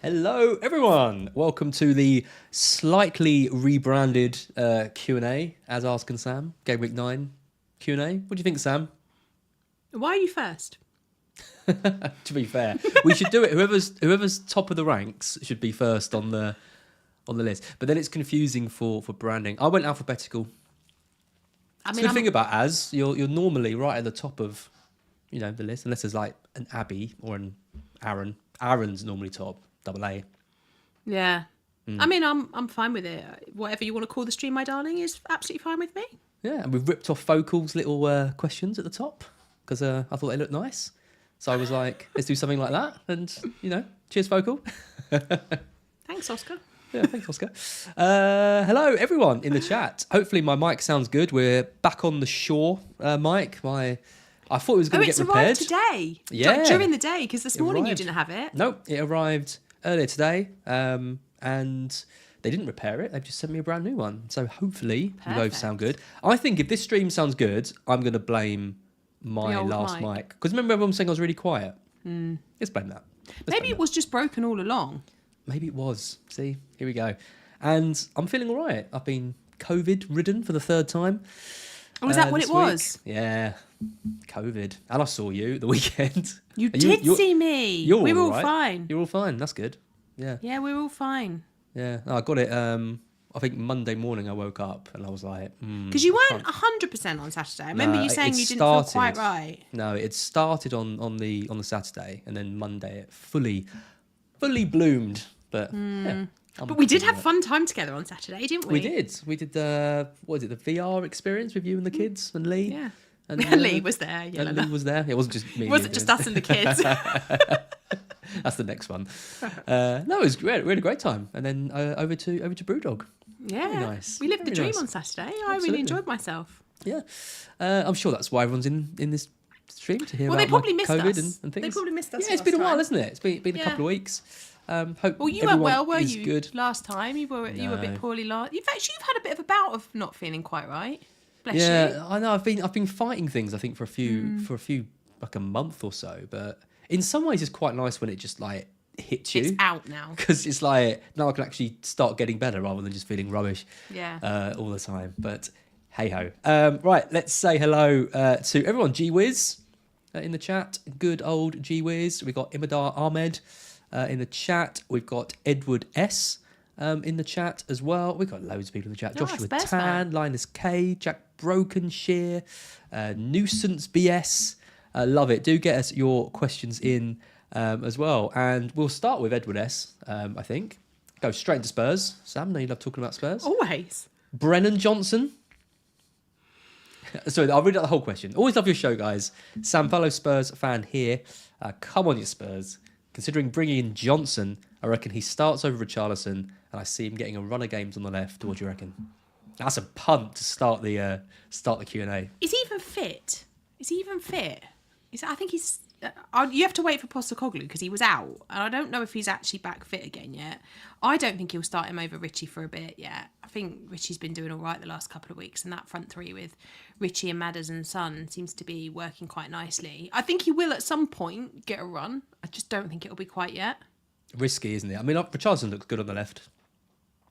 Hello, everyone. Welcome to the slightly rebranded Q&A, as Ask and Sam, Gameweek 9 Q&A. What do you think, Sam? Why are you first? To be fair, we should do it. Whoever's top of the ranks should be first on the list. But then it's confusing for branding. I went alphabetical. I mean, the good thing about as you're normally right at the top of the list, unless there's like an Abby or an Aaron. Aaron's normally top. AA. Yeah. I mean, I'm fine with it. Whatever you want to call the stream, my darling, is absolutely fine with me. Yeah, and we've ripped off Focal's little questions at the top because I thought they looked nice. So I was like, let's do something like that. And, cheers, Focal. Thanks, Oscar. Yeah, thanks, Oscar. Hello, everyone in the chat. Hopefully my mic sounds good. We're back on the shore mic. I thought it was going to get repaired. It's arrived today. Yeah. During the day, because this morning you didn't have it. No, it arrived earlier today, and they didn't repair it. They've just sent me a brand new one. So hopefully we both sound good. I think if this stream sounds good, I'm going to blame my last mic. Because remember everyone saying I was really quiet? Let's blame that. Maybe it was just broken all along. Maybe it was. See, here we go. And I'm feeling all right. I've been COVID-ridden for the third time. Oh, is that what it was? Yeah, COVID. And I saw you at the weekend. You did see me. We were all fine. You're all fine. That's good. Yeah. Yeah, we were all fine. Yeah, I got it. I think Monday morning I woke up and I was like, because you weren't 100% on Saturday. I remember you saying you didn't feel quite right. No, it started on the Saturday, and then Monday it fully bloomed. But yeah. But we did have fun time together on Saturday, didn't we? We did. We did the VR experience with you and the kids and Lee. Yeah. And Lee was there. Yeah, Lee was there. It wasn't just me. It wasn't just us and the kids. That's the next one. No, it was great. We had a great time. And then over to Brewdog. Yeah. Very nice. We lived the dream on Saturday. I really enjoyed myself. Yeah. I'm sure that's why everyone's in this stream to hear about they probably missed COVID us. and things. They probably missed us. Yeah, it's been a while, isn't it? It's been a couple of weeks. Hope you weren't well, were you? Good. Last time you were a bit poorly. In fact, you've had a bit of a bout of not feeling quite right. Bless you. Yeah, I know. I've been fighting things. I think for a few like a month or so. But in some ways, it's quite nice when it just like hits you. It's out now because it's like now I can actually start getting better rather than just feeling rubbish. Yeah. All the time. But hey ho. Right, let's say hello to everyone. G-Wiz in the chat. Good old G-Wiz. We got Imadar Ahmed. In the chat, we've got Edward S. In the chat as well. We've got loads of people in the chat. Joshua Tan, Linus K, Jack Brokenshire, Nuisance BS. Love it. Do get us your questions in as well. And we'll start with Edward S, I think. Go straight into Spurs. Sam, know you love talking about Spurs. Always. Brennan Johnson. Sorry, I'll read out the whole question. Always love your show, guys. Sam, fellow Spurs fan here. Come on, you Spurs. Considering bringing in Johnson, I reckon he starts over Richarlison, and I see him getting a run of games on the left. What do you reckon? That's a punt to start the Q&A. Is he even fit? I think he's. You have to wait for Postecoglou because he was out, and I don't know if he's actually back fit again yet. I don't think he'll start him over Richie for a bit yet. I think Richie's been doing all right the last couple of weeks, and that front three with Richie and Maddison Son seems to be working quite nicely. I think he will at some point get a run. I just don't think it'll be quite yet. Risky, isn't it? I mean, Richarlison looks good on the left.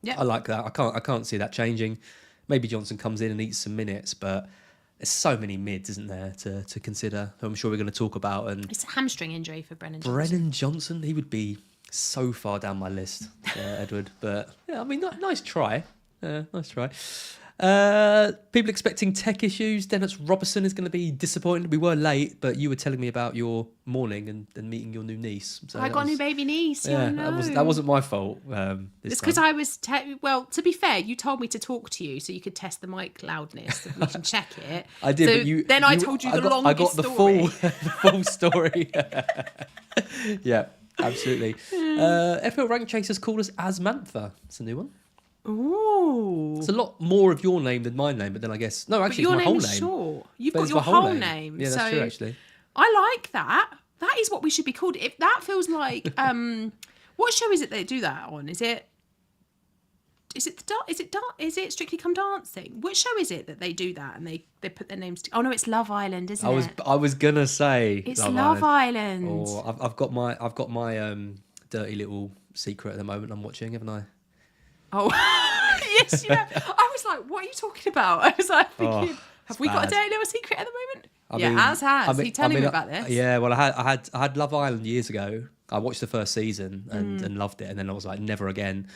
Yeah, I like that. I can't see that changing. Maybe Johnson comes in and eats some minutes, but there's so many mids, isn't there, to consider, who I'm sure we're going to talk about. And it's a hamstring injury for Brennan Johnson. Brennan Johnson, he would be so far down my list, Edward. But, yeah, I mean, nice try. Nice try. People expecting tech issues. Dennis Robertson is going to be disappointed. We were late, but you were telling me about your morning and meeting your new niece. So I got a new baby niece. Yeah, that wasn't my fault. It's because I was. Well, to be fair, you told me to talk to you so you could test the mic loudness and we can check it. I did. So but I told you the longest story. I got the full story. Yeah, absolutely. FPL Rank Chasers called us Asmantha. It's a new one. Ooh. It's a lot more of your name than my name, but then I guess... No, actually, it's my whole name. Short. You've got your whole name. Yeah, that's true, actually. I like that. That is what we should be called. If that feels like... what show is it they do that on? Is it Strictly Come Dancing? Which show is it that they do that and they put their names to... Oh no, it's Love Island, isn't it? I was gonna say it's Love Island. Or I've got my dirty little secret at the moment I'm watching, haven't I? Oh, yes, you have. I was like, what are you talking about? I was like thinking, have we got a dirty little secret at the moment? He telling me about this. Yeah, well, I had Love Island years ago. I watched the first season and loved it, and then I was like, never again.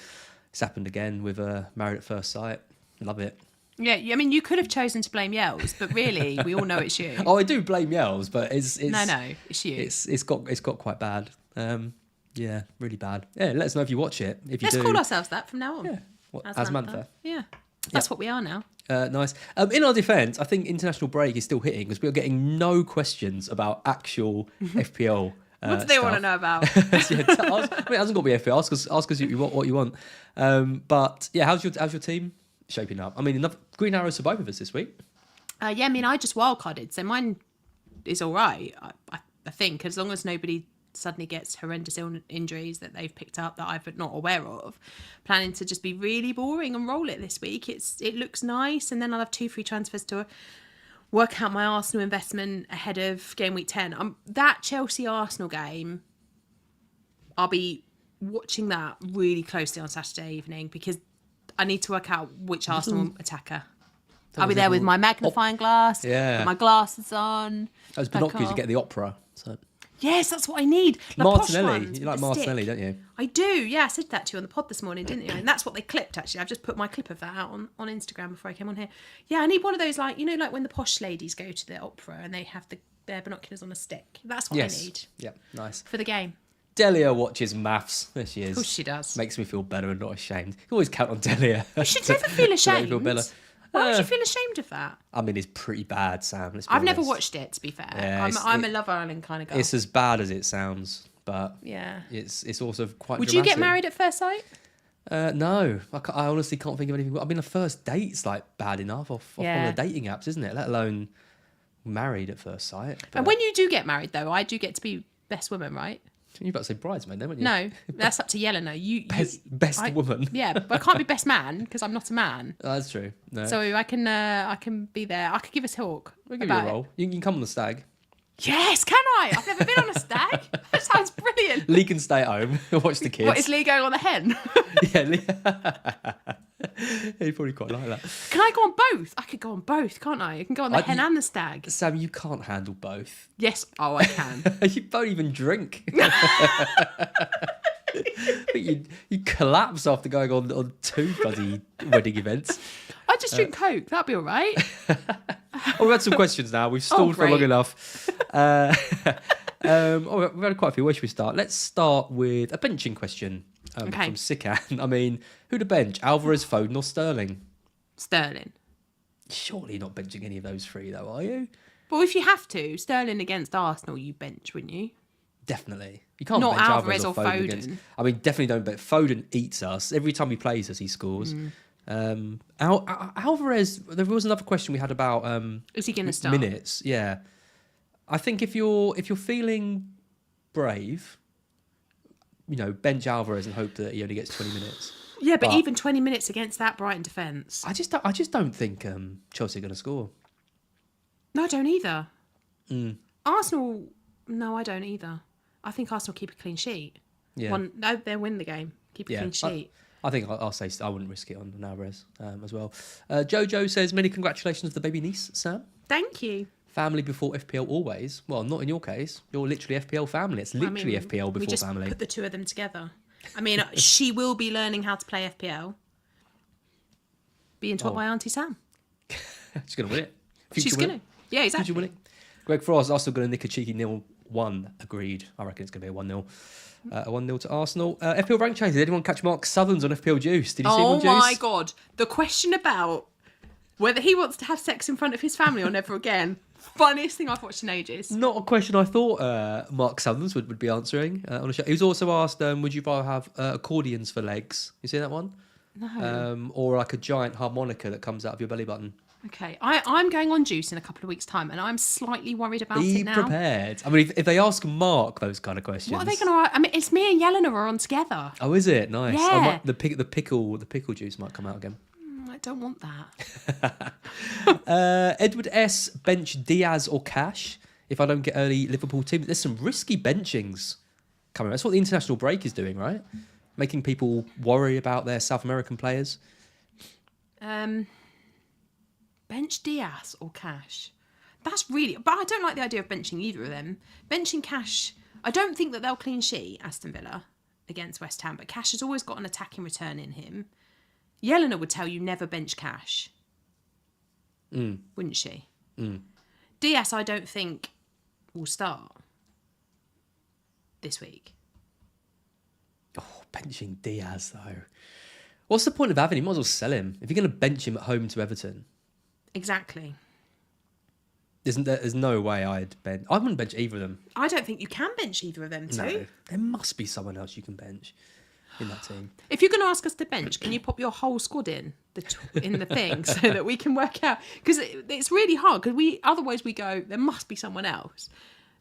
It's happened again with Married at First Sight. Love it. Yeah, I mean, you could have chosen to blame Yells, but really, we all know it's you. Oh, I do blame Yells, but it's no, it's you. It's got quite bad. Yeah, really bad. Yeah, let us know if you watch it. If you Let's do, call ourselves that from now on. Yeah, as Mantha. Yeah, that's what we are now. Nice. In our defence, I think international break is still hitting because we are getting no questions about actual FPL. What do they want to know about? It hasn't got to be FPL. Ask us what you want. But yeah, how's your team shaping up? I mean, enough green arrows for both of us this week. Yeah, I mean, I just wildcarded, so mine is all right. I think as long as nobody suddenly gets horrendous injuries that they've picked up that I'm not aware of, planning to just be really boring and roll it this week. It looks nice, and then I'll have 2 free transfers to work out my Arsenal investment ahead of game week 10. That Chelsea Arsenal game, I'll be watching that really closely on Saturday evening because I need to work out which Arsenal attacker. I'll be there with my magnifying glass, put my glasses on. Those binoculars, you get the opera. So. Yes, that's what I need. Martinelli. You like Martinelli, don't you? I do. Yeah, I said that to you on the pod this morning, didn't you? And that's what they clipped, actually. I've just put my clip of that out on Instagram before I came on here. Yeah, I need one of those, like when the posh ladies go to the opera and they have their binoculars on a stick. That's what I need. Yeah, nice. For the game. Delia watches maths. There she is. Of course she does. Makes me feel better and not ashamed. You can always count on Delia. You should never feel ashamed. Feel better. Why would you feel ashamed of that? I mean, it's pretty bad, Sam. I've never watched it, to be fair. Yeah, I'm a Love Island kind of girl. It's as bad as it sounds, but yeah, it's also quite Would dramatic. you get married at first sight? No. I honestly can't think of anything. I mean, the first date's like bad enough off one of the dating apps, isn't it? Let alone married at first sight. But... And when you do get married, though, I do get to be best woman, right? You're about to say bridesmaid, then, weren't you? No, that's up to Yelena. Best woman. Yeah, but I can't be best man because I'm not a man. That's true. No. So I can be there. I could give a talk. We'll give you a role. You can come on the stag. Yes, can I? I've never been on a stag. That sounds brilliant. Lee can stay at home and watch the kids. What, is Lee going on the hen? Yeah, Lee. He'd probably quite like that. Can I go on both? I could go on both, can't I? I can go on the hen and the stag. Sam, you can't handle both. Yes. Oh, I can. You don't even drink. you collapse after going on 2 bloody wedding events. I just drink Coke. That'll be all right. We've had some questions now. We've stalled for long enough. We've had quite a few. Where should we start? Let's start with a benching question from Sikan. I mean, who to bench? Alvarez, Foden or Sterling? Sterling. Surely not benching any of those 3, though, are you? Well, if you have to, Sterling against Arsenal, you bench, wouldn't you? Definitely. You can't not bench Alvarez or Foden. Against, I mean, definitely don't bet. Foden eats us. Every time he plays us, he scores. Alvarez, there was another question we had about is he going to start? Minutes. Yeah. I think if you're feeling brave, bench Alvarez and hope that he only gets 20 minutes. Yeah, but even 20 minutes against that Brighton defence. I just don't think Chelsea are going to score. No, I don't either. Arsenal, no, I don't either. I think Arsenal keep a clean sheet. Yeah. They'll win the game. Keep a clean sheet. I think I'll say I wouldn't risk it on Alvarez as well. Jojo says, many congratulations to the baby niece, Sam. Thank you. Family before FPL always. Well, not in your case. You're literally FPL family. It's literally FPL before we just family. Put the 2 of them together. I mean, she will be learning how to play FPL. Being taught by Auntie Sam. She's going to win it. She's going to. Yeah, exactly. Future winning. Greg Frost also going to nick a cheeky 0-1. Agreed. I reckon it's going to be a 1-0. A 1-0 to Arsenal. FPL rank change. Did anyone catch Mark Southerns on FPL Juice? Did you see him on Juice? Oh my God. The question about whether he wants to have sex in front of his family or never again. Funniest thing I've watched in ages. Not a question I thought Mark Southerns would be answering on a show. He was also asked, would you rather have accordions for legs? You see that one? No. Or like a giant harmonica that comes out of your belly button? Okay, I'm going on Juice in a couple of weeks' time, and I'm slightly worried about it now. Be prepared. I mean, if they ask Mark those kind of questions, what are they going to? I mean, it's me and Yelena are on together. Oh, is it nice? Yeah. The pickle juice might come out again. I don't want that. Edward S. bench Diaz or Cash if I don't get early Liverpool team. There's some risky benchings coming. That's what the international break is doing, right? Making people worry about their South American players. Bench Diaz or Cash? That's really... But I don't like the idea of benching either of them. Benching Cash... I don't think that they'll clean sheet, Aston Villa, against West Ham. But Cash has always got an attacking return in him. Yelena would tell you never bench Cash. Wouldn't she? Diaz, I don't think, will start this week. Oh, benching Diaz, though. What's the point of having him? You might as well sell him. If you're going to bench him at home to Everton. Exactly. There's no way I'd bench. I wouldn't bench either of them. I don't think you can bench either of them too. No, there must be someone else you can bench in that team. If you're going to ask us to bench, can you pop your whole squad in the thing so that we can work out? Because it's really hard. Because otherwise we go, there must be someone else.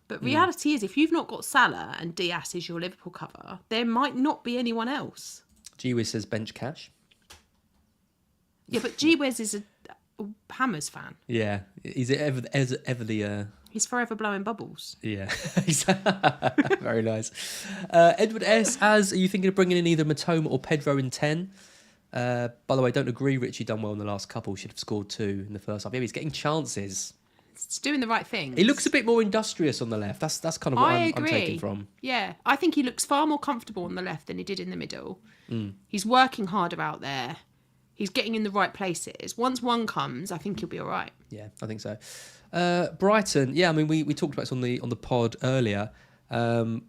But reality is, if you've not got Salah and Diaz is your Liverpool cover, there might not be anyone else. G-Wiz says bench Cash. Yeah, but G-Wiz is a Hammers fan. Yeah, he's ever the... He's forever blowing bubbles. Yeah, very nice. Edward S. Are you thinking of bringing in either Matoma or Pedro in 10? By the way, don't agree. Richie done well in the last couple. Should have scored 2 in the first half. Yeah, he's getting chances. It's doing the right thing. He looks a bit more industrious on the left. That's kind of what I'm taking from. Yeah, I think he looks far more comfortable on the left than he did in the middle. He's working harder out there. He's getting in the right places. Once one comes, I think he'll be all right. Yeah, I think so. Brighton, yeah, I mean, we talked about this on the pod earlier. I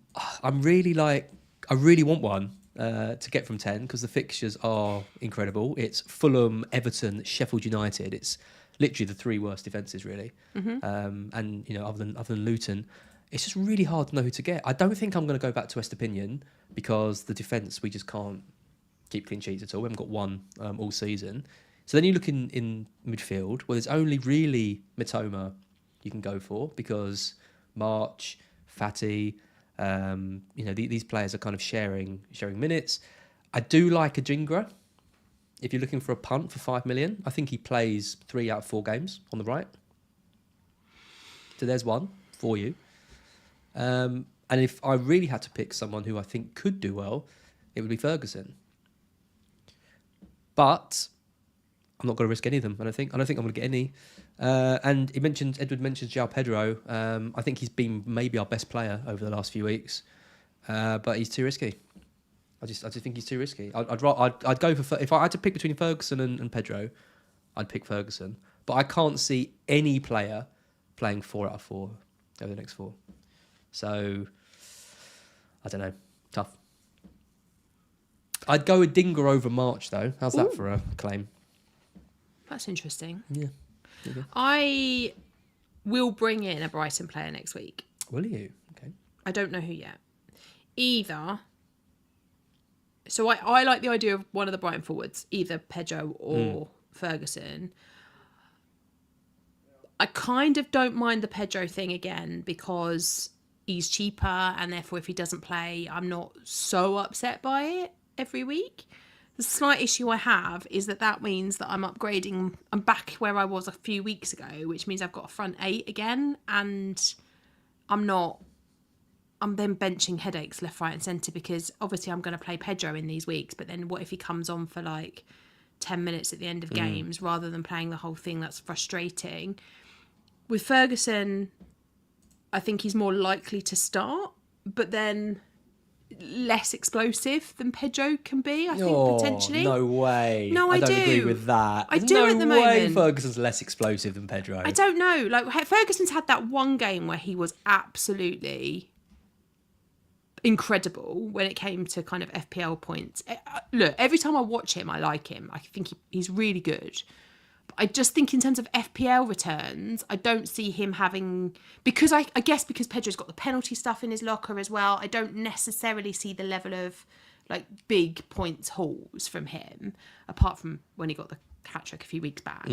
really want one to get from 10 because the fixtures are incredible. It's Fulham, Everton, Sheffield United. It's literally the 3 worst defences, really. And other than Luton, it's just really hard to know who to get. I don't think I'm going to go back to West Opinion because the defence we just can't keep clean sheets at all. We haven't got one all season. So then you look in midfield, where there's only really Mitoma you can go for because March, Fatty, these players are kind of sharing minutes. I do like Ajingra. If you're looking for a punt for 5 million, I think he plays 3 out of 4 games on the right. So there's one for you. And if I really had to pick someone who I think could do well, it would be Ferguson. But I'm not going to risk any of them. I don't think I'm going to get any. And Edward mentions João Pedro. I think he's been maybe our best player over the last few weeks, but he's too risky. I just think he's too risky. I'd go for, if I had to pick between Ferguson and Pedro, I'd pick Ferguson. But I can't see any player playing 4 out of 4 over the next 4. So I don't know. Tough. I'd go with Dinger over March, though. How's that for a claim? That's interesting. Yeah. I will bring in a Brighton player next week. Will you? Okay. I don't know who yet. Either... So I like the idea of one of the Brighton forwards, either Pedro or Ferguson. I kind of don't mind the Pedro thing again because he's cheaper and therefore if he doesn't play, I'm not so upset by it every week. The slight issue I have is that means that I'm upgrading. I'm back where I was a few weeks ago, which means I've got a front 8 again and I'm then benching headaches left, right and centre because obviously I'm going to play Pedro in these weeks, but then what if he comes on for like 10 minutes at the end of games rather than playing the whole thing? That's frustrating. With Ferguson, I think he's more likely to start, but then less explosive than Pedro can be, I think, potentially. No way. No, I don't do. agree with that. I do at the moment. No way Ferguson's less explosive than Pedro. I don't know. Like Ferguson's had that one game where he was absolutely incredible when it came to kind of FPL points. Look, every time I watch him, I like him. I think he's really good. But I just think in terms of FPL returns, I don't see him having... Because I guess because Pedro's got the penalty stuff in his locker as well, I don't necessarily see the level of like big points hauls from him, apart from when he got the hat-trick a few weeks back.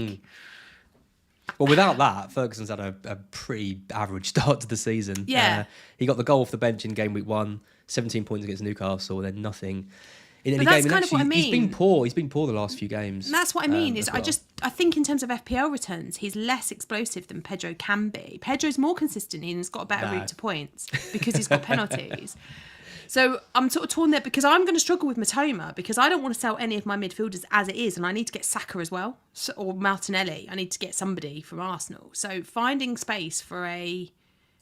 Well, without that, Ferguson's had a pretty average start to the season. Yeah. He got the goal off the bench in Gameweek 1, 17 points against Newcastle, then nothing in any But that's game. kind of what I mean. He's been poor. He's been poor the last few games. And that's what I mean. Well. I think in terms of FPL returns, he's less explosive than Pedro can be. Pedro's more consistent and he's got a better route to points because he's got penalties. So I'm sort of torn there because I'm going to struggle with Matoma because I don't want to sell any of my midfielders as it is, and I need to get Saka as well, or Martinelli. I need to get somebody from Arsenal. So finding space for a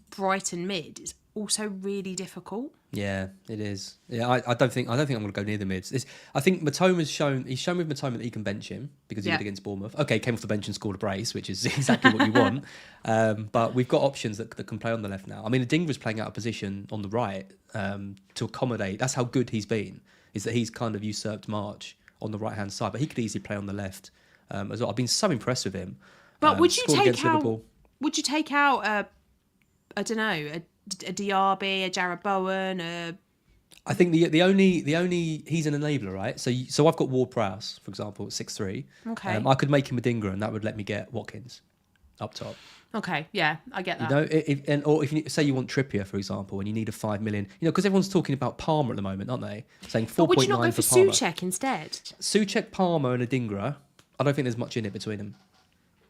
Brighton mid is also really difficult. Yeah, it is. Yeah, I don't think I'm going to go near the mids. I think He's shown with Matoma that he can bench him because he did against Bournemouth. Okay, came off the bench and scored a brace, which is exactly what you want. But we've got options that can play on the left now. I mean, Adingra's playing out of position on the right to accommodate. That's how good he's been. Is that he's kind of usurped March on the right hand side, but he could easily play on the left as well. I've been so impressed with him. But would you take out? Would you take out? I don't know. A Diaby, a Jarrod Bowen, I think the only he's an enabler, right? So I've got Ward-Prowse, for example, at 6'3". Okay. I could make him Adingra, and that would let me get Watkins up top. Okay, yeah, I get that. Or if you say you want Trippier, for example, and you need a 5 million, because everyone's talking about Palmer at the moment, aren't they? Saying 4.9 for Palmer. But would you not go for Souček instead? Souček, Palmer, and Adingra. I don't think there's much in it between them.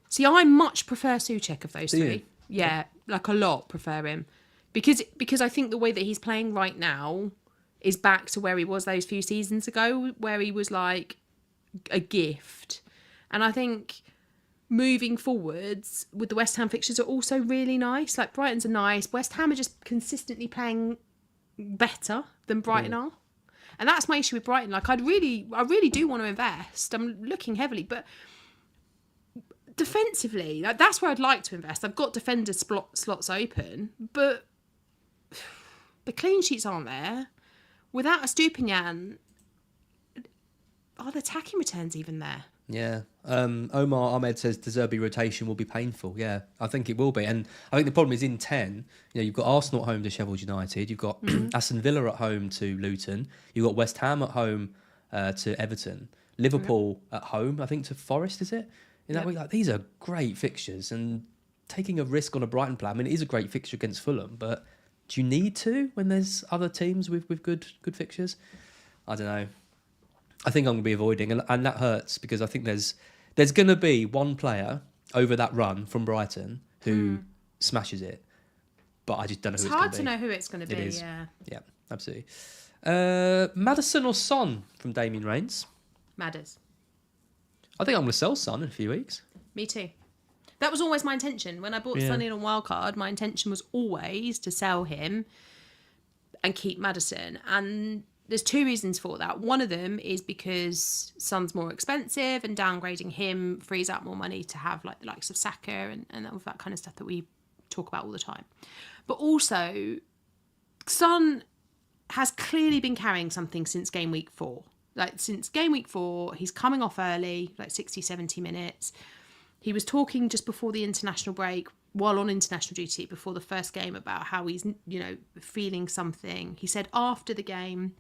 See, I much prefer Souček of those Do three. you? Yeah, like a lot prefer him. Because I think the way that he's playing right now is back to where he was those few seasons ago, where he was like a gift. And I think moving forwards with the West Ham fixtures are also really nice. Like Brighton's are nice. West Ham are just consistently playing better than Brighton are. And that's my issue with Brighton. Like I really do want to invest. I'm looking heavily, but defensively, like, that's where I'd like to invest. I've got defender slots open, but the clean sheets aren't there. Without a Stupinian, are the attacking returns even there? Yeah. Omar Ahmed says De Zerbi rotation will be painful. Yeah, I think it will be. And I think the problem is in 10, you've got Arsenal at home to Sheffield United. You've got Aston Villa at home to Luton. You've got West Ham at home to Everton. Liverpool at home, I think, to Forest, is it? In that week, like, these are great fixtures. And taking a risk on a Brighton player, I mean, it is a great fixture against Fulham, but do you need to when there's other teams with good fixtures? I don't know. I think I'm going to be avoiding, and that hurts because I think there's going to be one player over that run from Brighton who smashes it, but I just don't know who it's going to be. It's hard to know who it's going to be, yeah. Yeah, absolutely. Maddison or Son from Damien Rains? Madders. I think I'm going to sell Son in a few weeks. Me too. That was always my intention. When I bought Sonny in on wildcard, my intention was always to sell him and keep Maddison. And there's two reasons for that. One of them is because Son's more expensive and downgrading him frees up more money to have like the likes of Saka and all that kind of stuff that we talk about all the time. But also, Son has clearly been carrying something since game week 4. Like since game week 4, he's coming off early, like 60, 70 minutes. He was talking just before the international break, while on international duty, before the first game, about how he's, feeling something. He said after the game,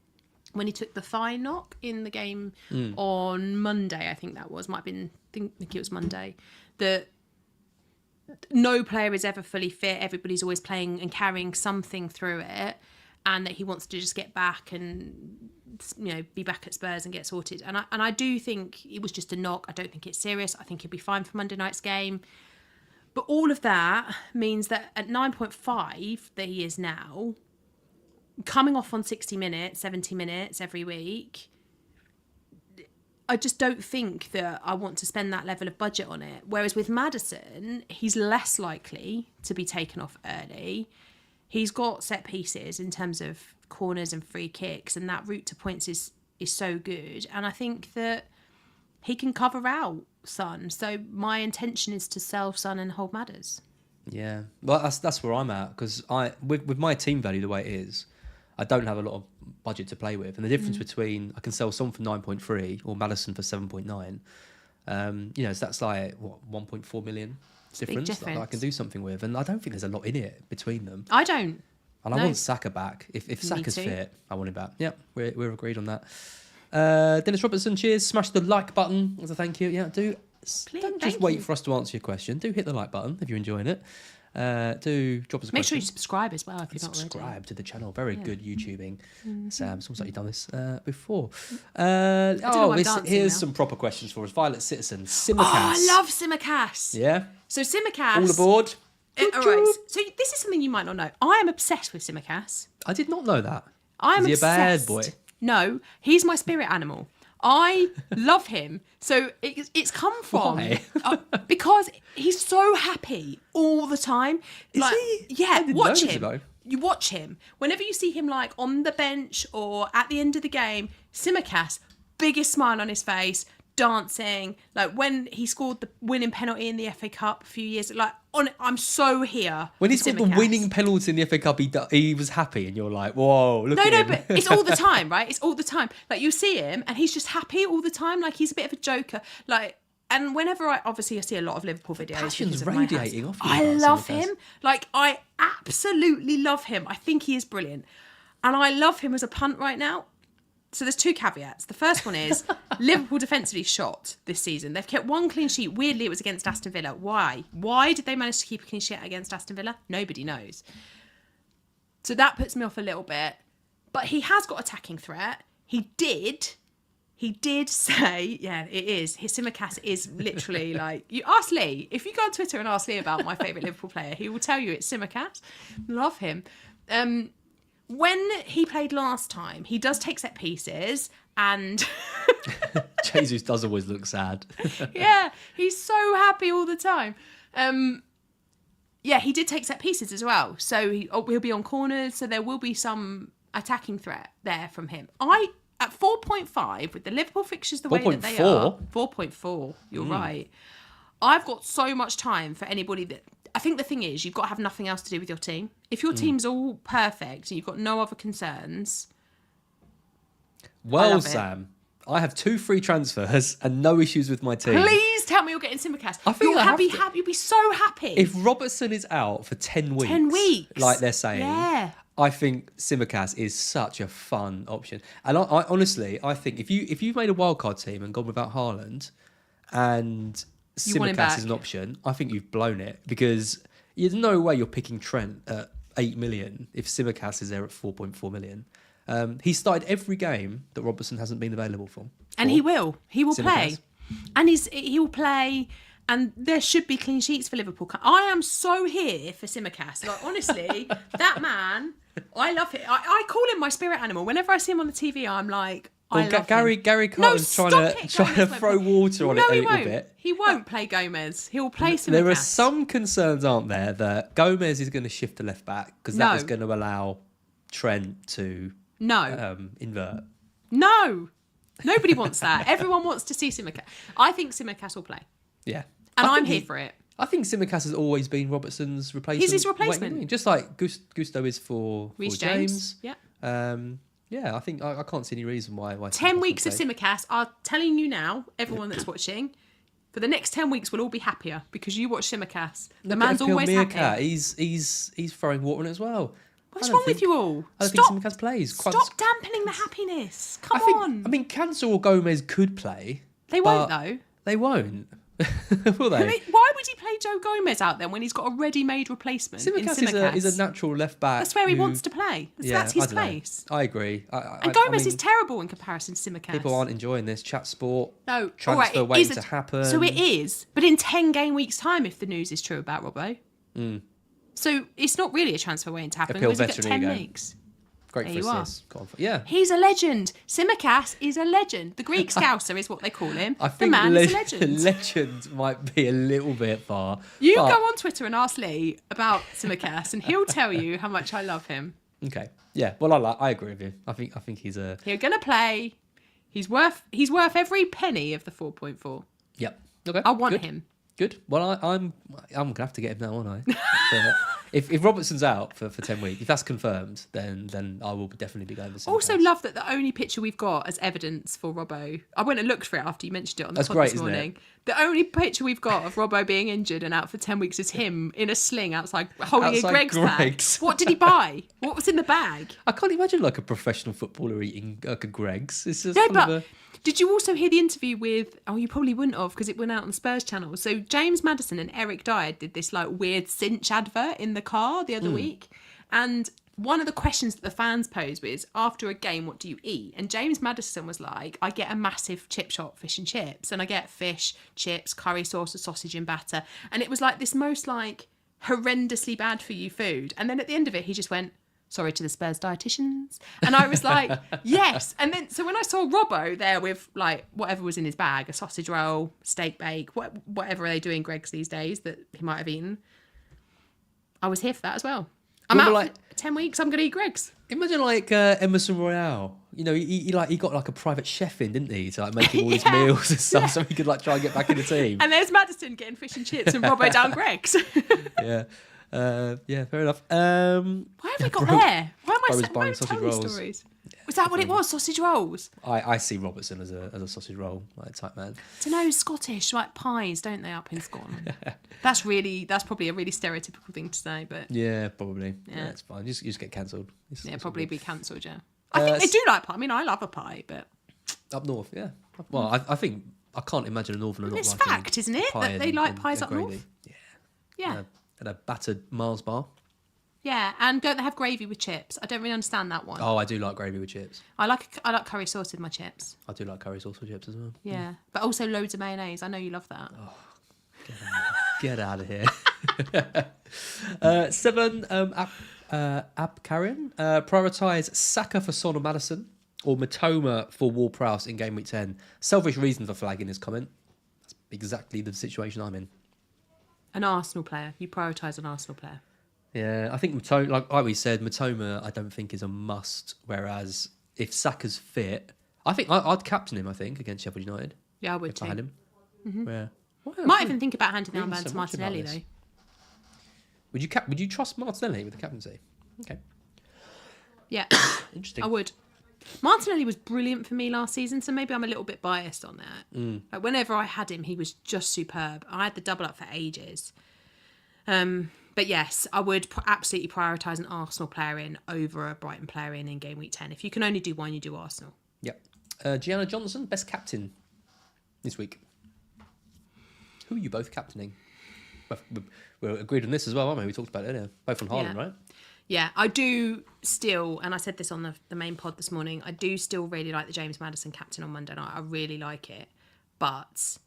when he took the thigh knock in the game on Monday, I think that was, might have been, I think it was Monday, that no player is ever fully fit. Everybody's always playing and carrying something through it, and that he wants to just get back and be back at Spurs and get sorted. And I do think it was just a knock. I don't think it's serious. I think he'll be fine for Monday night's game. But all of that means that at 9.5 that he is now, coming off on 60 minutes, 70 minutes every week, I just don't think that I want to spend that level of budget on it. Whereas with Maddison, he's less likely to be taken off early. He's got set pieces in terms of corners and free kicks, and that route to points is so good. And I think that he can cover out Son. So my intention is to sell Son and hold Madders. Yeah, well, that's where I'm at, because with my team value the way it is, I don't have a lot of budget to play with, and the difference between I can sell Son for 9.3 or Maddison for 7.9, so that's like what 1.4 million difference that I can do something with, and I don't think there's a lot in it between them. I don't. And I want Saka back. If Saka's fit, I want him back. Yeah, we're agreed on that. Dennis Robertson, cheers. Smash the like button as a thank you. Yeah, don't just wait for us to answer your question. Do hit the like button if you're enjoying it. Do drop us a question. Make sure you subscribe as well if you're not already. Subscribe to the channel. Very good YouTubing. Sam, it's almost like you've done this before. Here's some proper questions for us. Violet Citizen, Tsimikas. Oh, I love Tsimikas. Yeah. So Tsimikas. All aboard. All right. So this is something you might not know. I am obsessed with Tsimikas. I did not know that. I'm Is he a obsessed. bad boy? No, he's my spirit animal. I love him. So it's come from Why? because he's so happy all the time. Is like, he? Yeah, I didn't watch notice him. though. You watch him. Whenever you see him like on the bench or at the end of the game, Tsimikas, biggest smile on his face, dancing. Like when he scored the winning penalty in the FA Cup a few years, I'm so here. When he for scored the Tsimikas. winning penalty in the FA Cup, he was happy, and you're like, whoa, look at No, him. but it's all the time, right? It's all the time. Like you see him and he's just happy all the time. Like he's a bit of a joker. And whenever I see a lot of Liverpool videos. Passion's because of my house. radiating off you. I about love Tsimikas. him. Like I absolutely love him. I think he is brilliant. And I love him as a punt right now. So there's two caveats. The first one is Liverpool defensively shot this season. They've kept one clean sheet. Weirdly, it was against Aston Villa. Why? Why did they manage to keep a clean sheet against Aston Villa? Nobody knows. So that puts me off a little bit. But he has got attacking threat. He did say, yeah, it is. His Tsimikas is literally like, you ask Lee. If you go on Twitter and ask Lee about my favourite Liverpool player, he will tell you it's Tsimikas. Love him. When he played last time, he does take set pieces and... Jesus does always look sad. Yeah, he's so happy all the time. Yeah, he did take set pieces as well. So he'll be on corners, so there will be some attacking threat there from him. At 4.5, with the Liverpool fixtures the way that they are... 4.4, you're right. I've got so much time for anybody that... I think the thing is, you've got to have nothing else to do with your team. If your team's all perfect and you've got no other concerns... Well, Sam, I have 2 free transfers and no issues with my team. Please tell me you're getting Tsimikas. I feel you'll I have be to. happy. You'll be so happy. If Robertson is out for 10 weeks... 10 weeks. Like they're saying... Yeah. I think Tsimikas is such a fun option. And I honestly, I think if you've made a wildcard team and gone without Haaland and Tsimikas is an option, I think you've blown it, because there's no way you're picking Trent at 8 million if Tsimikas is there at 4.4 million. He started every game that Robertson hasn't been available for. And he will. He will Tsimikas. play. And he will play. And there should be clean sheets for Liverpool. I am so here for Tsimikas. Like, honestly, that man, I love it. I call him my spirit animal. Whenever I see him on the TV, I'm like, I love Gary him. Carter's trying to throw water on it a little bit. He won't play Gomez. He'll play Tsimikas. There are some concerns, aren't there, that Gomez is going to shift to left back, because that is going to allow Trent to invert. No. Nobody wants that. Everyone wants to see Tsimikas. I think Tsimikas will play. Yeah. And I'm here for it. I think Tsimikas has always been Robertson's replacement. He's his replacement. Just like Gusto is for James. Yeah. Yeah, I think I can't see any reason why 10 weeks of Tsimikas are telling you now, everyone that's watching, for the next 10 weeks we'll all be happier because you watch Tsimikas. The man's always happy. He's throwing water on it as well. What's wrong with you all? I don't think Tsimikas plays. Stop dampening the happiness. Come on. I mean, Cancel or Gomez could play. They won't, though. They won't. Will they? Why would he play Joe Gomez out then when he's got a ready-made replacement? Tsimikas is a natural left back. That's where he wants to play. That's his place. I agree. And Gomez is terrible in comparison to Tsimikas. People aren't enjoying this. Chat sport. No, transfer waiting to happen. So it is, but in 10 game weeks' time, if the news is true about Robbo. So it's not really a transfer waiting to happen. Appeal We've got 10 veteran weeks. Great there for assists. Yeah. He's a legend. Tsimikas is a legend. The Greek Scouser is what they call him. I think the man is a legend. Legend might be a little bit far. You go on Twitter and ask Lee about Tsimikas and he'll tell you how much I love him. Okay. Yeah. Well, I agree with you. I think he's a... He's going to play. He's worth every penny of the 4.4. Yep. Okay. I want him. Good. Well, I'm gonna have to get him now, aren't I? If Robertson's out for 10 weeks, if that's confirmed, then I will definitely be going to Tsimikas. Also love that the only picture we've got as evidence for Robbo, I went and looked for it after you mentioned it on the pod this morning. The only picture we've got of Robbo being injured and out for 10 weeks is him in a sling holding a Greggs bag. What did he buy? What was in the bag? I can't imagine like a professional footballer eating like a Greggs. It's just Did you also hear the interview with... Oh, you probably wouldn't have because it went out on the Spurs channel. So James Maddison and Eric Dyer did this like weird cinch advert in the car the other week. And one of the questions that the fans posed was, after a game, what do you eat? And James Maddison was like, I get a massive chip shop, fish and chips. And I get fish, chips, curry sauce, a sausage and batter. And it was like this most like horrendously bad for you food. And then at the end of it, he just went, Sorry to the Spurs dietitians. And I was like, yes. And then, so when I saw Robbo there with like whatever was in his bag, a sausage roll, steak bake, whatever they do in Greg's these days that he might have eaten, I was here for that as well. I'm out like, for 10 weeks, I'm going to eat Greg's. Imagine like Emerson Royale. You know, he got like a private chef in, didn't he? To like make him all his meals and stuff so he could like try and get back in the team. And there's Maddison getting fish and chips and Robbo down Greg's. Yeah. Yeah, fair enough. Why have we got there? Why am I buying sausage rolls? Stories? Yeah, was that what it was? Sausage rolls? I see Robertson as a sausage roll like type man. To know Scottish like pies, don't they, up in Scotland? That's probably a really stereotypical thing to say, but yeah, probably. Yeah, it's fine. You just get cancelled. Probably be cancelled. Yeah, I think they do like pie. I mean, I love a pie, but up north, yeah. Well, I think I can't imagine a northerner not liking. It's fact, isn't it, that they like pies up north? Yeah. And a battered Mars bar. Yeah, and don't they have gravy with chips? I don't really understand that one. Oh, I do like gravy with chips. I like curry sauce with my chips. I do like curry sauce with chips as well. Yeah, but also loads of mayonnaise. I know you love that. Oh, get out of here. 7, Abkarin. Prioritise Saka for Son or Maddison, or Matoma for Ward-Prowse in Game Week 10. Selfish reason for flagging this comment. That's exactly the situation I'm in. An Arsenal player. You prioritise an Arsenal player. Yeah, I think Matoma, like we said, Matoma I don't think is a must. Whereas if Saka's fit, I think I'd captain him, I think, against Sheffield United. Yeah, I would if too. I had him. Mm-hmm. Yeah. Might even think about handing the armband to Martinelli, though. Would you trust Martinelli with the captaincy? Okay. Yeah. Interesting. I would. Martinelli was brilliant for me last season, so maybe I'm a little bit biased on that. Like whenever I had him, he was just superb. I had the double up for ages. But yes, I would absolutely prioritise an Arsenal player in over a Brighton player in Game Week 10. If you can only do one, you do Arsenal. Yep. Gianna Johnson, best captain this week. Who are you both captaining? We're agreed on this as well, aren't we? We talked about it earlier. Both on Haaland, right? Yeah, I do still, and I said this on the main pod this morning, I do still really like the James Maddison captain on Monday night. I really like it. But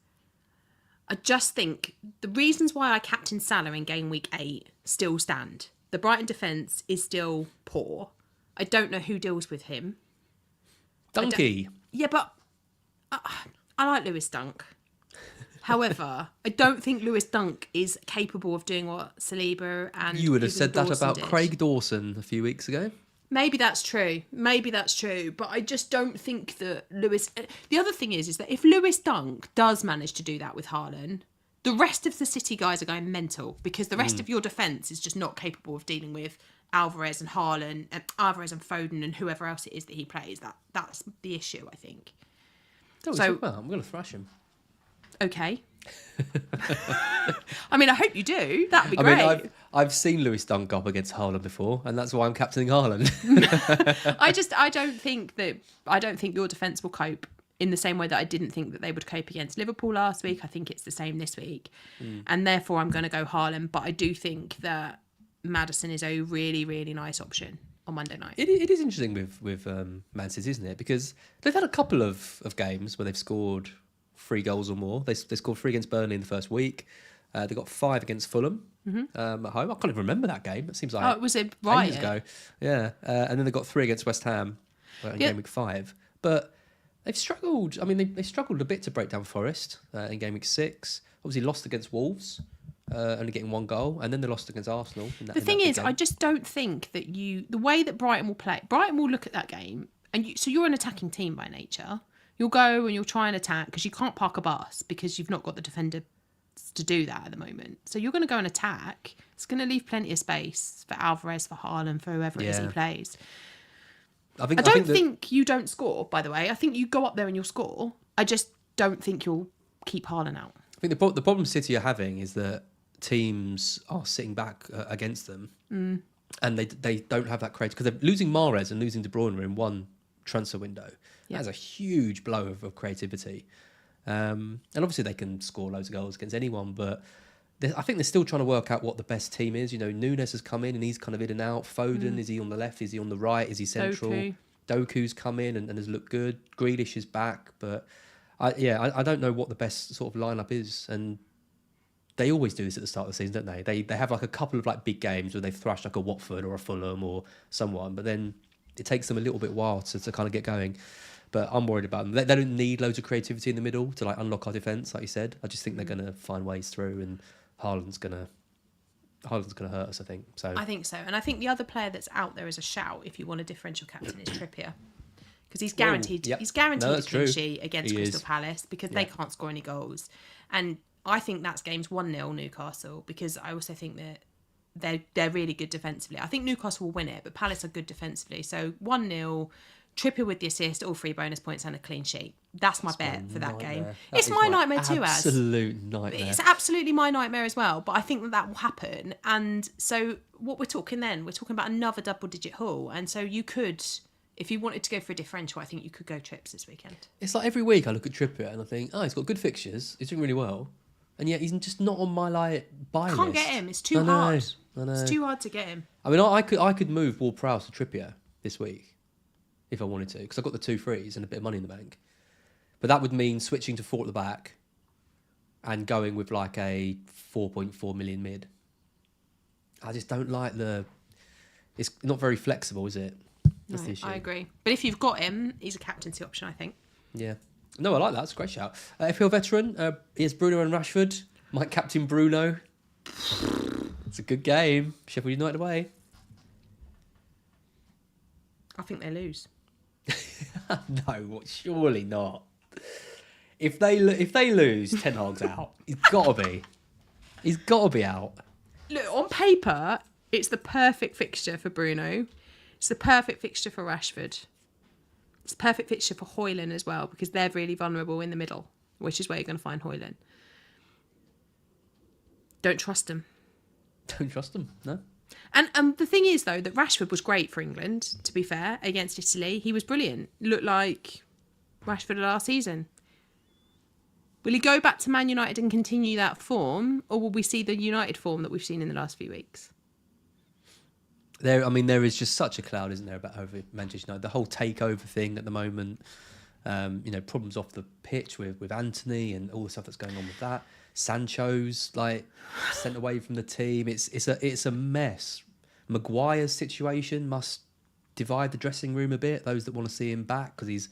I just think the reasons why I captained Salah in Game Week 8 still stand. The Brighton defence is still poor. I don't know who deals with him. Dunky. Yeah, but I like Lewis Dunk. However, I don't think Lewis Dunk is capable of doing what Saliba and you would have said Dawson that about did. Craig Dawson a few weeks ago. Maybe that's true. But I just don't think that Lewis... The other thing is that if Lewis Dunk does manage to do that with Haaland, the rest of the City guys are going mental because the rest of your defence is just not capable of dealing with Alvarez and Haaland, Alvarez and Foden and whoever else it is that he plays. That's the issue, I think. I'm going to thrash him. Okay. I mean, I hope you do. That'd be great. I mean, I've seen Lewis Dunk up against Haaland before, and that's why I'm captaining Haaland. I don't think your defence will cope in the same way that I didn't think that they would cope against Liverpool last week. I think it's the same this week, and therefore I'm going to go Haaland. But I do think that Maddison is a really, really nice option on Monday night. It is interesting with Man City, isn't it? Because they've had a couple of games where they've scored 3 goals or more. They scored 3 against Burnley in the first week. They got 5 against Fulham at home. I can't even remember that game. It seems like it was a riot. Ages ago. Yeah, and then they got 3 against West Ham in Game Week 5. But they've struggled. I mean, they struggled a bit to break down Forest in Game Week 6. Obviously lost against Wolves, only getting 1 goal, and then they lost against Arsenal. The thing is, I just don't think that the way that Brighton will play, Brighton will look at that game, and so you're an attacking team by nature. You'll go and you'll try and attack because you can't park a bus because you've not got the defender to do that at the moment. So you're going to go and attack. It's going to leave plenty of space for Alvarez, for Haaland, for whoever it is he plays. I don't think you don't score, by the way. I think you go up there and you'll score. I just don't think you'll keep Haaland out. I think the problem City are having is that teams are sitting back against them and they don't have that creative... Because they're losing Mahrez and losing De Bruyne in one transfer window. That's a huge blow of creativity. And obviously they can score loads of goals against anyone, but I think they're still trying to work out what the best team is. You know, Nunes has come in and he's kind of in and out. Foden, is he on the left? Is he on the right? Is he central? Doku's come in and has looked good. Grealish is back, but I don't know what the best sort of lineup is. And they always do this at the start of the season, don't they? They have like a couple of like big games where they've thrashed like a Watford or a Fulham or someone, but then it takes them a little bit while to kind of get going. But I'm worried about them. They don't need loads of creativity in the middle to like unlock our defence, like you said. I just think they're going to find ways through, and Haaland's going to hurt us, I think. So I think so. And I think the other player that's out there as a shout, if you want a differential captain, is Trippier. Because he's guaranteed yep. he's guaranteed No, a that's clean true. sheet against He Crystal is. Palace because they can't score any goals. And I think that's game's 1-0 Newcastle, because I also think that they're really good defensively. I think Newcastle will win it, but Palace are good defensively. So 1-0, Trippier with the assist, all 3 bonus points and a clean sheet. That's my bet for that game. It's my nightmare too, Az. Absolute nightmare. It's absolutely my nightmare as well, but I think that will happen. And so what we're talking then, we're talking about another double-digit haul. And so you could, if you wanted to go for a differential, I think you could go Trips this weekend. It's like every week I look at Trippier and I think, oh, he's got good fixtures. He's doing really well. And yet he's just not on my like buy list. Can't get him. It's too hard. I know. It's too hard to get him. I mean, I could move Ward-Prowse to Trippier this week if I wanted to, because I've got the 2 frees and a bit of money in the bank. But that would mean switching to 4 at the back and going with like a 4.4 million mid. I just don't like it's not very flexible, is it? That's the issue. I agree. But if you've got him, he's a captaincy option, I think. Yeah. No, I like that. It's a great shout. FPL veteran, here's Bruno and Rashford. Might captain Bruno. It's a good game. Sheffield United away. I think they lose. No, surely not. If they lose, Ten Hag's out. He's got to be out. Look, on paper, it's the perfect fixture for Bruno. It's the perfect fixture for Rashford. It's the perfect fixture for Højlund as well, because they're really vulnerable in the middle, which is where you're going to find Højlund. Don't trust him. Don't trust him, no. And the thing is, though, that Rashford was great for England, to be fair, against Italy. He was brilliant. Looked like Rashford of last season. Will he go back to Man United and continue that form, or will we see the United form that we've seen in the last few weeks? There is just such a cloud, isn't there, about over Manchester United? The whole takeover thing at the moment. Problems off the pitch with Anthony and all the stuff that's going on with that. Sancho's like sent away from the team. It's a mess. Maguire's situation must divide the dressing room a bit. Those that want to see him back, because he's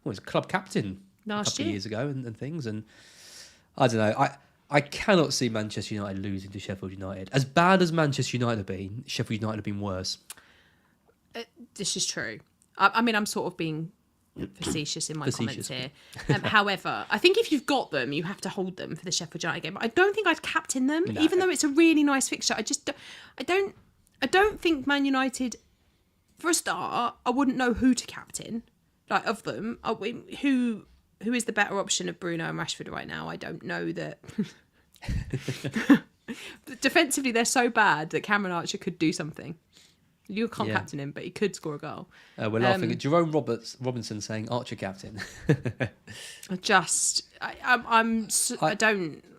a club captain a couple of years ago and things. And I don't know. I cannot see Manchester United losing to Sheffield United. As bad as Manchester United have been, Sheffield United have been worse. This is true. I'm sort of being facetious in my comments here. However, I think if you've got them, you have to hold them for the Sheffield United game. But I don't think I'd captain them, even though it's a really nice fixture. I don't think Man United, for a start, I wouldn't know who to captain. Like, of them, who is the better option of Bruno and Rashford right now? I don't know that. Defensively, they're so bad that Cameron Archer could do something. You can't captain him, but he could sure a goal. We're laughing at Jerome Robinson saying Archer captain.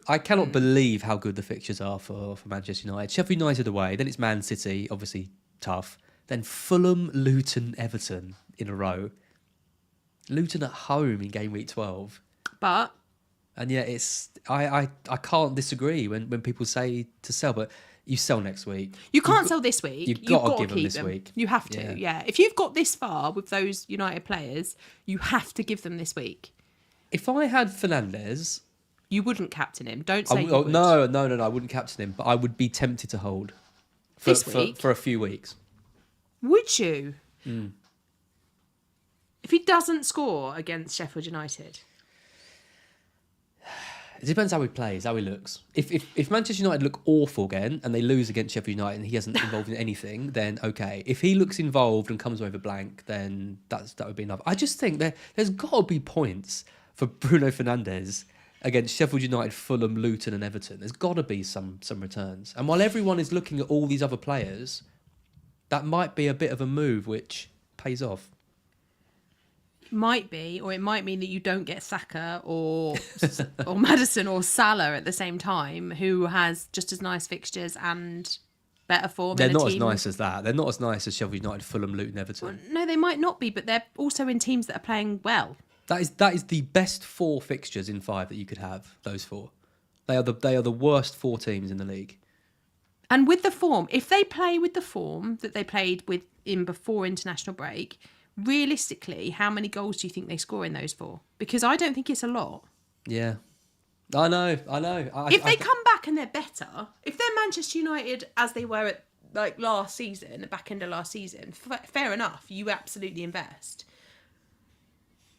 I cannot believe how good the fixtures are for Manchester United. Sheffield United away, then it's Man City, obviously tough. Then Fulham, Luton, Everton in a row. Luton at home in game week 12. And yeah, I can't disagree when people say to sell, but you sell next week. You can't sell this week. You've got to give them keep this them. week. You have to, yeah. If you've got this far with those United players, you have to give them this week. If I had Fernandes, you wouldn't captain him. Don't say you would. No, I wouldn't captain him, but I would be tempted to hold this week for a few weeks. Would you? If he doesn't score against Sheffield United, it depends how he plays, how he looks. If Manchester United look awful again and they lose against Sheffield United and he isn't involved in anything, then okay. If he looks involved and comes away with a blank, then that would be enough. I just think there's got to be points for Bruno Fernandes against Sheffield United, Fulham, Luton and Everton. There's got to be some returns. And while everyone is looking at all these other players, that might be a bit of a move which pays off. Might be, or it might mean that you don't get Saka or Maddison or Salah at the same time, who has just as nice fixtures and better form. They're not as nice as that. They're not as nice as Sheffield United, Fulham, Luton, Everton. Well, no, they might not be, but they're also in teams that are playing well. That is the best 4 fixtures in 5 that you could have. Those 4. They are the worst 4 teams in the league. And with the form, if they play with the form that they played with in before international break, realistically, how many goals do you think they score in those 4? Because I don't think it's a lot. Yeah. I know. If they come back and they're better, if they're Manchester United as they were at like last season, the back end of last season, fair enough, you absolutely invest.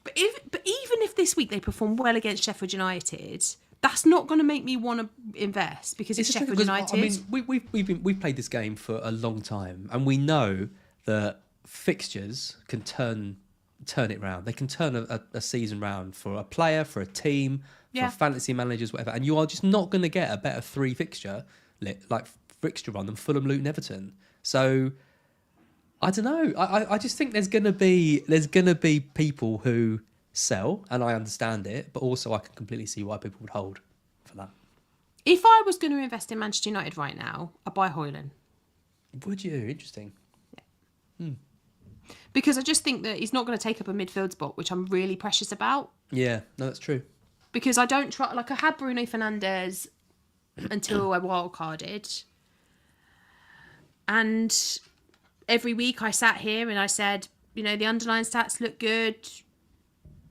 But even if this week they perform well against Sheffield United, that's not going to make me want to invest because it's Sheffield United. I mean, we've played this game for a long time, and we know that fixtures can turn it round. They can turn a season round for a player, for a team, for fantasy managers, whatever. And you are just not going to get a better 3 fixture run than Fulham, Luton, Everton. So I don't know. I just think there's going to be people who sell, and I understand it, but also I can completely see why people would hold for that. If I was going to invest in Manchester United right now, I'd buy Højlund. Would you? Interesting. Yeah. Because I just think that he's not going to take up a midfield spot, which I'm really precious about. Yeah, no, that's true. Because I don't try. Like I had Bruno Fernandes until I wildcarded, and every week I sat here and I said, you know, the underlying stats look good,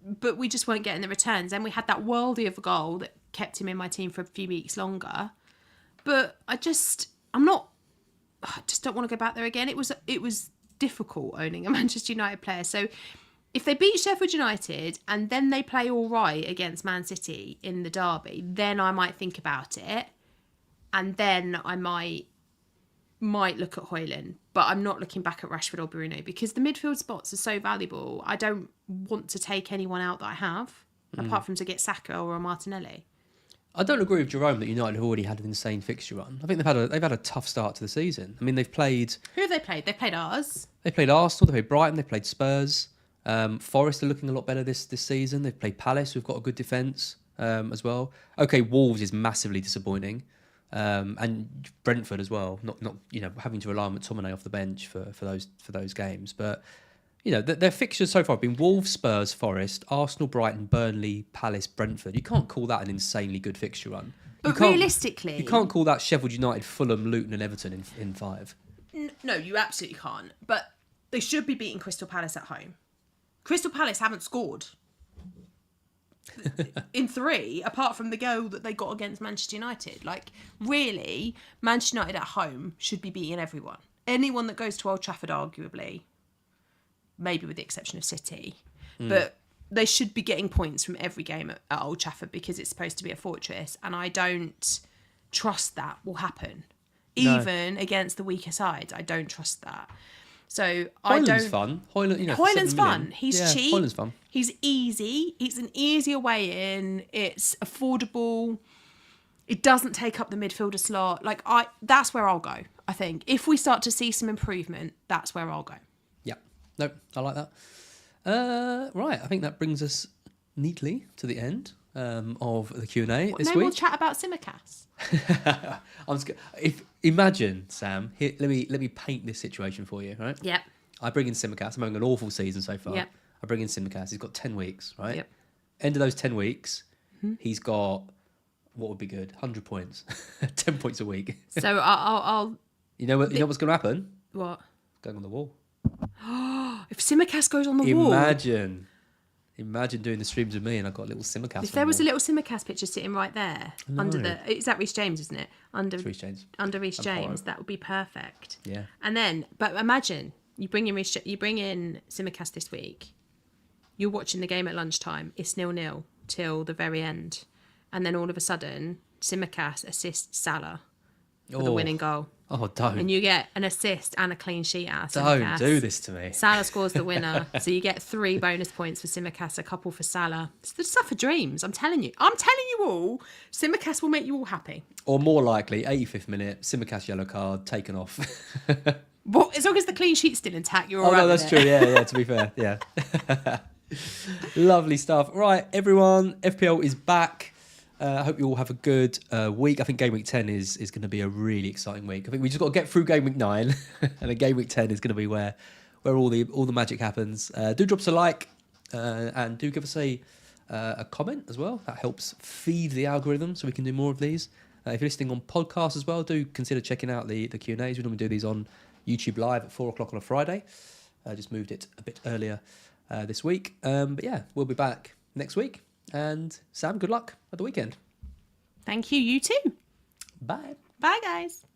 but we just weren't getting the returns. And we had that worldie of a goal that kept him in my team for a few weeks longer. But I just don't want to go back there again. It was difficult owning a Manchester United player. So if they beat Sheffield United and then they play all right against Man City in the derby, then I might think about it. And then I might look at Højlund, but I'm not looking back at Rashford or Bruno because the midfield spots are so valuable. I don't want to take anyone out that I have, apart from to get Saka or a Martinelli. I don't agree with Jerome that United have already had an insane fixture run. I think they've had a tough start to the season. I mean, they've played... Who have they played? They've played ours. They played Arsenal, they played Brighton, they played Spurs. Forest are looking a lot better this season. They've played Palace, who've got a good defence as well. Okay, Wolves is massively disappointing. And Brentford as well, not having to rely on McTominay off the bench for those games, but their fixtures so far have been Wolves, Spurs, Forest, Arsenal, Brighton, Burnley, Palace, Brentford. You can't call that an insanely good fixture run. But realistically, you can't call that Sheffield United, Fulham, Luton, and Everton in 5. No, you absolutely can't. But they should be beating Crystal Palace at home. Crystal Palace haven't scored in 3, apart from the goal that they got against Manchester United. Like, really, Manchester United at home should be beating everyone. Anyone that goes to Old Trafford, arguably, maybe with the exception of City. But they should be getting points from every game at Old Trafford because it's supposed to be a fortress. And I don't trust that will happen. No. Even against the weaker sides, I don't trust that. So Højlund's fun. Højlund's fun. He's cheap. Højlund's fun. He's easy. It's an easier way in. It's affordable. It doesn't take up the midfielder slot. That's where I'll go. I think if we start to see some improvement, that's where I'll go. Yeah. Nope. I like that. Right. I think that brings us neatly to the end of the Q&A this week. We'll chat about Tsimikas. Imagine, Sam. Here, let me paint this situation for you. Right. Yep. I bring in Tsimikas. I'm having an awful season so far. Yep. I bring in Tsimikas. He's got 10 weeks. Right. Yep. End of those 10 weeks, he's got what would be good? 100 points, 10 points a week. So I'll. You know what's going to happen? What? Going on the wall. If Tsimikas goes on the wall. Imagine doing the streams with me and I've got a little Tsimikas. If there was a little Tsimikas picture sitting right there under is that Reece James, isn't it? Under Reece James. Under Reece James, that would be perfect. Yeah. And then, but imagine you bring in Tsimikas this week. You're watching the game at lunchtime. It's 0-0 till the very end, and then all of a sudden, Tsimikas assists Salah for the winning goal. Oh, don't. And you get an assist and a clean sheet out of Tsimikas. Don't do this to me. Salah scores the winner. So you get 3 bonus points for Tsimikas, a couple for Salah. It's the stuff of dreams, I'm telling you. I'm telling you all, Tsimikas will make you all happy. Or more likely, 85th minute, Tsimikas yellow card, taken off. Well, as long as the clean sheet's still intact, you're all right. Oh, no, that's true. Yeah, to be fair. Yeah. Lovely stuff. Right, everyone, FPL is back. I hope you all have a good week. I think Game Week 10 is going to be a really exciting week. I think we just got to get through Game Week 9, and then Game Week 10 is going to be where all the magic happens. Do drop us a like, and do give us a a comment as well. That helps feed the algorithm so we can do more of these. If you're listening on podcast as well, do consider checking out the Q&As. We normally do these on YouTube Live at 4 o'clock on a Friday. Just moved it a bit earlier this week. But yeah, we'll be back next week. And Sam, good luck at the weekend. Thank you. You too. Bye. Bye, guys.